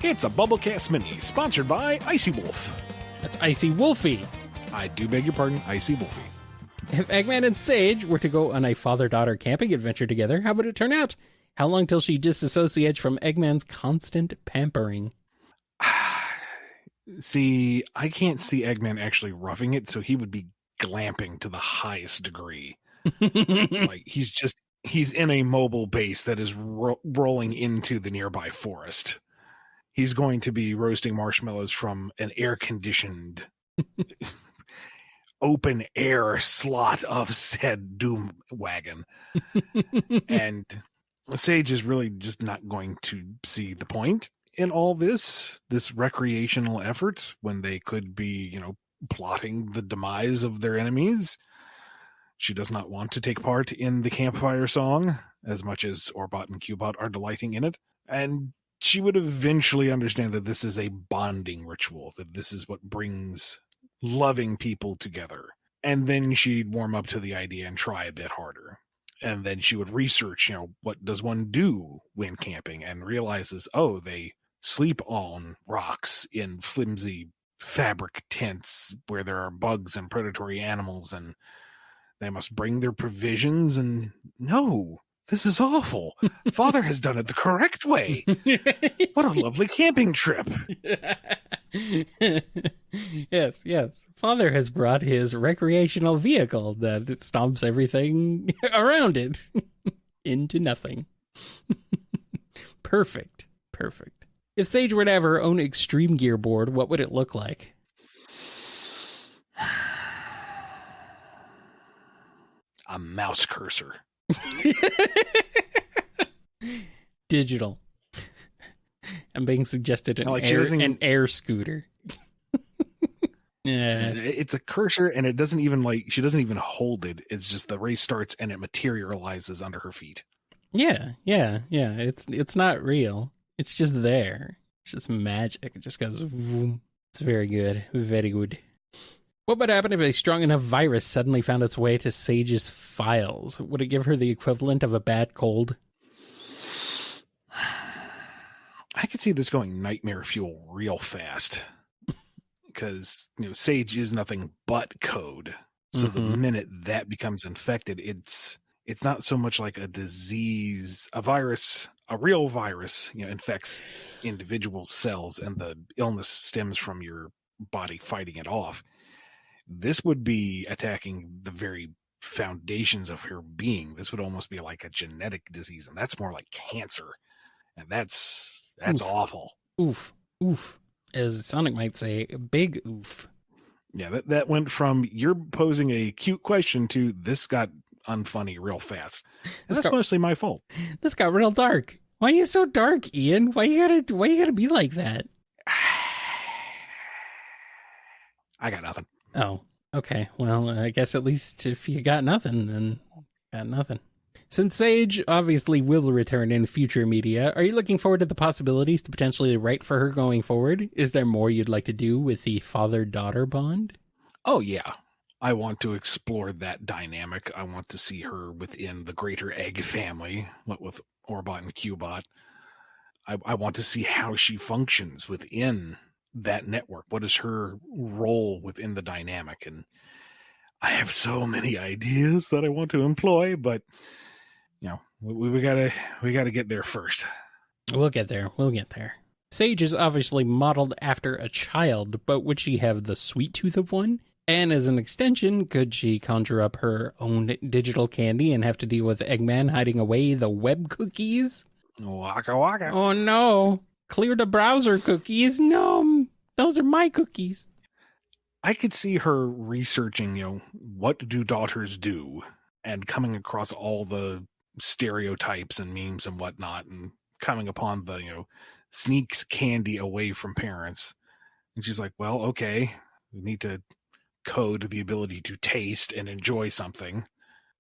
It's a BumbleKast Mini, sponsored by Icy Wolf. That's Icy Wolfie. I do beg your pardon, Icy Wolfie. If Eggman and Sage were to go on a father-daughter camping adventure together, how would it turn out? How long till she disassociates from Eggman's constant pampering? See, I can't see Eggman actually roughing it, so he would be glamping to the highest degree. Like, he's in a mobile base that is rolling into the nearby forest. He's going to be roasting marshmallows from an air-conditioned open air slot of said doom wagon. And Sage is really just not going to see the point in all this recreational effort when they could be, plotting the demise of their enemies. She does not want to take part in the campfire song as much as Orbot and Cubot are delighting in it. And she would eventually understand that this is a bonding ritual, that this is what brings loving people together. And then she'd warm up to the idea and try a bit harder. And then she would research, what does one do when camping, and realizes, oh, they sleep on rocks in flimsy fabric tents where there are bugs and predatory animals, and they must bring their provisions. And no, this is awful. Father has done it the correct way. What a lovely camping trip. Yes. Father has brought his recreational vehicle that stomps everything around it into nothing. Perfect. If Sage were to have her own extreme gear board, what would it look like? A mouse cursor. Digital. I'm being suggested an air scooter. Yeah, it's a cursor, and it doesn't even she doesn't even hold it. It's just the race starts and it materializes under her feet. Yeah. It's not real. It's just there. It's just magic. It just goes vroom. It's very good. Very good. What would happen if a strong enough virus suddenly found its way to Sage's files? Would it give her the equivalent of a bad cold? I could see this going nightmare fuel real fast. Because, Sage is nothing but code. So the minute that becomes infected, it's not so much like a disease, a virus, a real virus, infects individual cells, and the illness stems from your body fighting it off. This would be attacking the very foundations of her being. This would almost be like a genetic disease, and that's more like cancer. And that's awful. Oof. As Sonic might say, big oof. Yeah, that went from you're posing a cute question to this got unfunny real fast. And that's mostly my fault. This got real dark. Why are you so dark, Ian? Why you gotta be like that? I got nothing. Oh, okay. Well, I guess at least if you got nothing, then got nothing. Since Sage obviously will return in future media, are you looking forward to the possibilities to potentially write for her going forward? Is there more you'd like to do with the father-daughter bond? Oh, yeah. I want to explore that dynamic. I want to see her within the greater Egg family, what with Orbot and Cubot. I want to see how she functions within that network. What is her role within the dynamic? And I have so many ideas that I want to employ, but we gotta get there first. We'll get there. Sage is obviously modeled after a child, but would she have the sweet tooth of one? And as an extension, could she conjure up her own digital candy and have to deal with Eggman hiding away the web cookies? Waka waka. Oh no. Clear the browser cookies. No, those are my cookies. I could see her researching, what do daughters do? And coming across all the stereotypes and memes and whatnot, and coming upon the, sneaks candy away from parents. And she's like, well, okay, we need to code the ability to taste and enjoy something.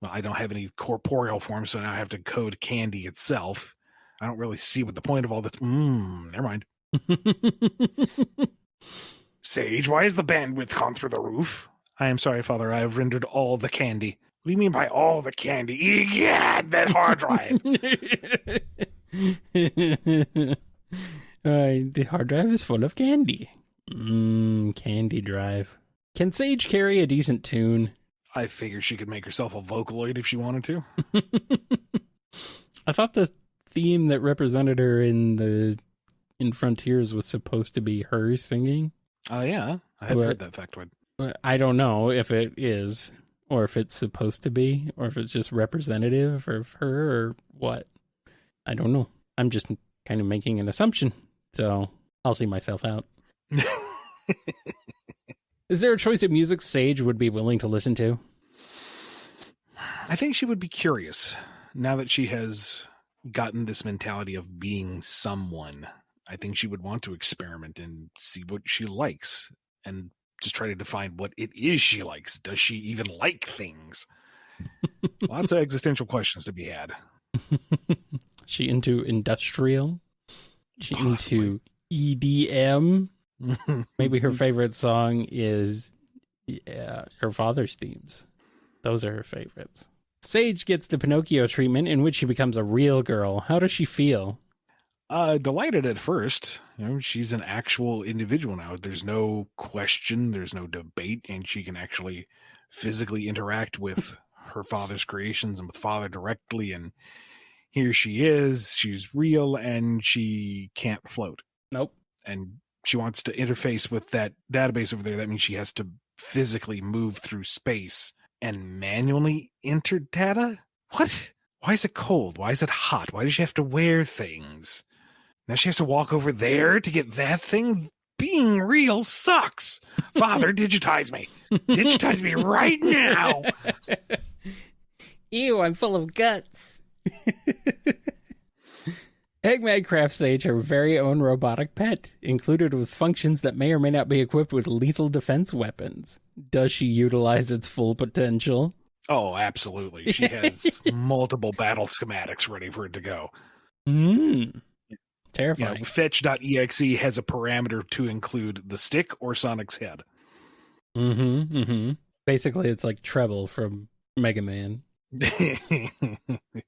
Well, I don't have any corporeal form, so now I have to code candy itself. I don't really see what the point of all this. Never mind. Sage, why is the bandwidth gone through the roof? I am sorry, Father. I have rendered all the candy. do you mean by all the candy? Yeah, that hard drive. The hard drive is full of candy. Candy drive. Can Sage carry a decent tune? I figure she could make herself a Vocaloid if she wanted to. I thought the theme that represented her in Frontiers was supposed to be her singing. Oh, yeah. I hadn't heard that factoid. But I don't know if it is, or if it's supposed to be, or if it's just representative of her, or what. I don't know. I'm just kind of making an assumption, so I'll see myself out. Is there a choice of music Sage would be willing to listen to? I think she would be curious now that she has gotten this mentality of being someone. I think she would want to experiment and see what she likes and just try to define what it is she likes. Does she even like things? Lots of existential questions to be had. She into industrial? She Possibly. into EDM? Maybe her favorite song is her father's themes. Those are her favorites. Sage gets the Pinocchio treatment in which she becomes a real girl. How does she feel? Delighted at first. She's an actual individual now. There's no question, there's no debate, and she can actually physically interact with her father's creations and with father directly. And here she is. She's real, and she can't float. Nope. And she wants to interface with that database over there. That means she has to physically move through space and manually enter data? What? Why is it cold? Why is it hot? Why does she have to wear things? Now she has to walk over there to get that thing? Being real sucks. Father, digitize me. Digitize me right now. Ew, I'm full of guts. Eggman crafts Sage her very own robotic pet, included with functions that may or may not be equipped with lethal defense weapons. Does she utilize its full potential? Oh, absolutely. She has multiple battle schematics ready for it to go. Terrifying. Fetch.exe has a parameter to include the stick or Sonic's head. Basically, it's like Treble from Mega Man.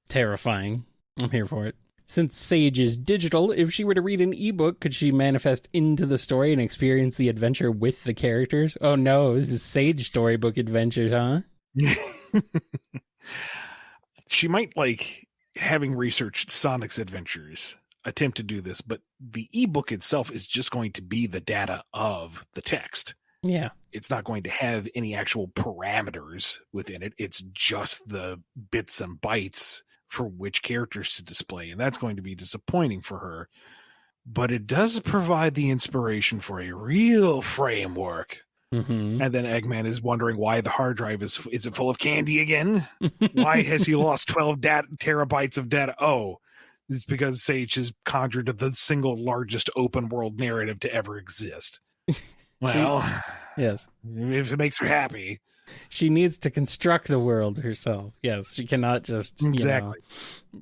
Terrifying. I'm here for it. Since Sage is digital, if she were to read an ebook, could she manifest into the story and experience the adventure with the characters? Oh no, this is Sage storybook adventures, huh? She might, having researched Sonic's adventures, attempt to do this, but the ebook itself is just going to be the data of the text. Yeah. It's not going to have any actual parameters within it. It's just the bits and bytes for which characters to display, and that's going to be disappointing for her. But it does provide the inspiration for a real framework. And then Eggman is wondering why the hard drive is it full of candy again? Why has he lost 12 terabytes of data? Oh, it's because Sage has conjured the single largest open world narrative to ever exist. Well, yes, if it makes her happy. She needs to construct the world herself. Yes, she cannot just, exactly.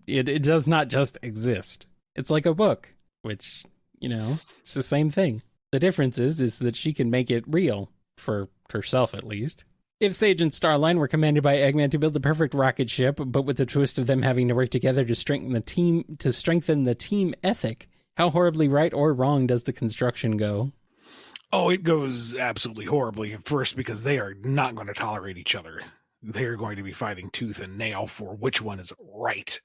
It does not just exist. It's like a book, which, it's the same thing. The difference is that she can make it real, for herself at least. If Sage and Starline were commanded by Eggman to build the perfect rocket ship, but with the twist of them having to work together to strengthen the team ethic, how horribly right or wrong does the construction go? Oh, it goes absolutely horribly at first because they are not going to tolerate each other. They're going to be fighting tooth and nail for which one is right.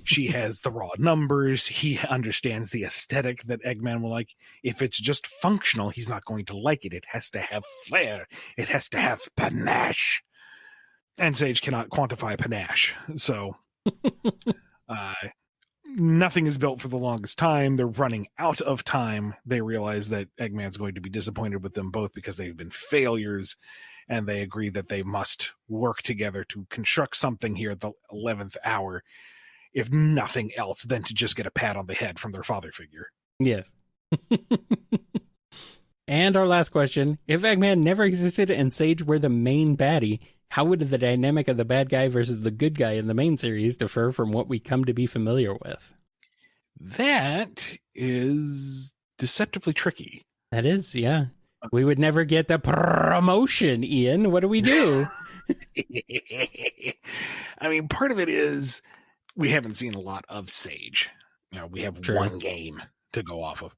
She has the raw numbers. He understands the aesthetic that Eggman will like. If it's just functional, he's not going to like it. It has to have flair. It has to have panache. And Sage cannot quantify panache. So nothing is built for the longest time. They're running out of time. They realize that Eggman's going to be disappointed with them both because they've been failures, and they agree that they must work together to construct something here at the 11th hour, if nothing else than to just get a pat on the head from their father figure. Yes. And our last question, if Eggman never existed and Sage were the main baddie, how would the dynamic of the bad guy versus the good guy in the main series differ from what we come to be familiar with? That is deceptively tricky. That is, yeah. We would never get the promotion, Ian. What do we do? I mean, part of it is we haven't seen a lot of Sage. We have True. one game to go off of.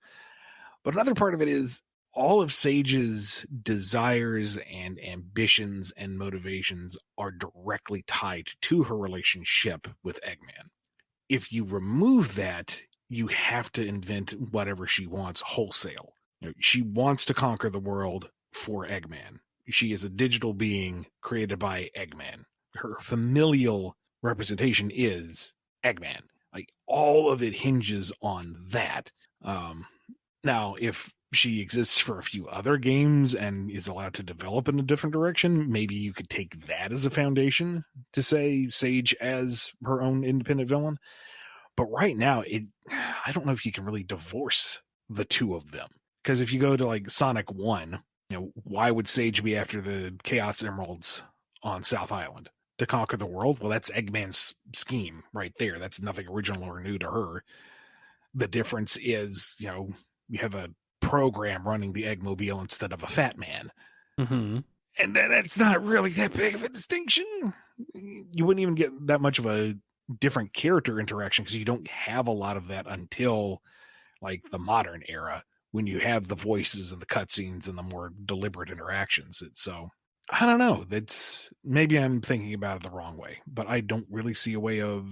But another part of it is all of Sage's desires and ambitions and motivations are directly tied to her relationship with Eggman. If you remove that, you have to invent whatever she wants wholesale. She wants to conquer the world for Eggman. She is a digital being created by Eggman. Her familial representation is Eggman. Like, all of it hinges on that. Now, if she exists for a few other games and is allowed to develop in a different direction, maybe you could take that as a foundation to say Sage as her own independent villain. But right now, I don't know if you can really divorce the two of them. Because if you go to like Sonic 1, why would Sage be after the Chaos Emeralds on South Island? To conquer the world? Well, that's Eggman's scheme right there. That's nothing original or new to her. The difference is, you have a program running the Eggmobile instead of a fat man. Mm-hmm. And that's not really that big of a distinction. You wouldn't even get that much of a different character interaction because you don't have a lot of that until like the modern era when you have the voices and the cutscenes and the more deliberate interactions. So I don't know. Maybe I'm thinking about it the wrong way, but I don't really see a way of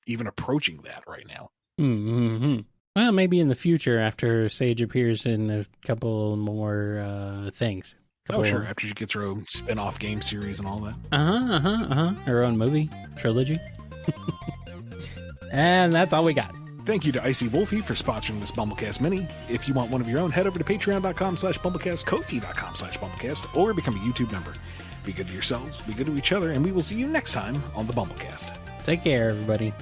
even approaching that right now. Mm-hmm. Well, maybe in the future after Sage appears in a couple more things. Sure. After she gets her own spin-off game series and all that. Her own movie trilogy. And that's all we got. Thank you to Icy Wolfie for sponsoring this BumbleKast Mini. If you want one of your own, head over to patreon.com/BumbleKast, Ko-fi.com/BumbleKast, or become a YouTube member. Be good to yourselves, be good to each other, and we will see you next time on the BumbleKast. Take care, everybody.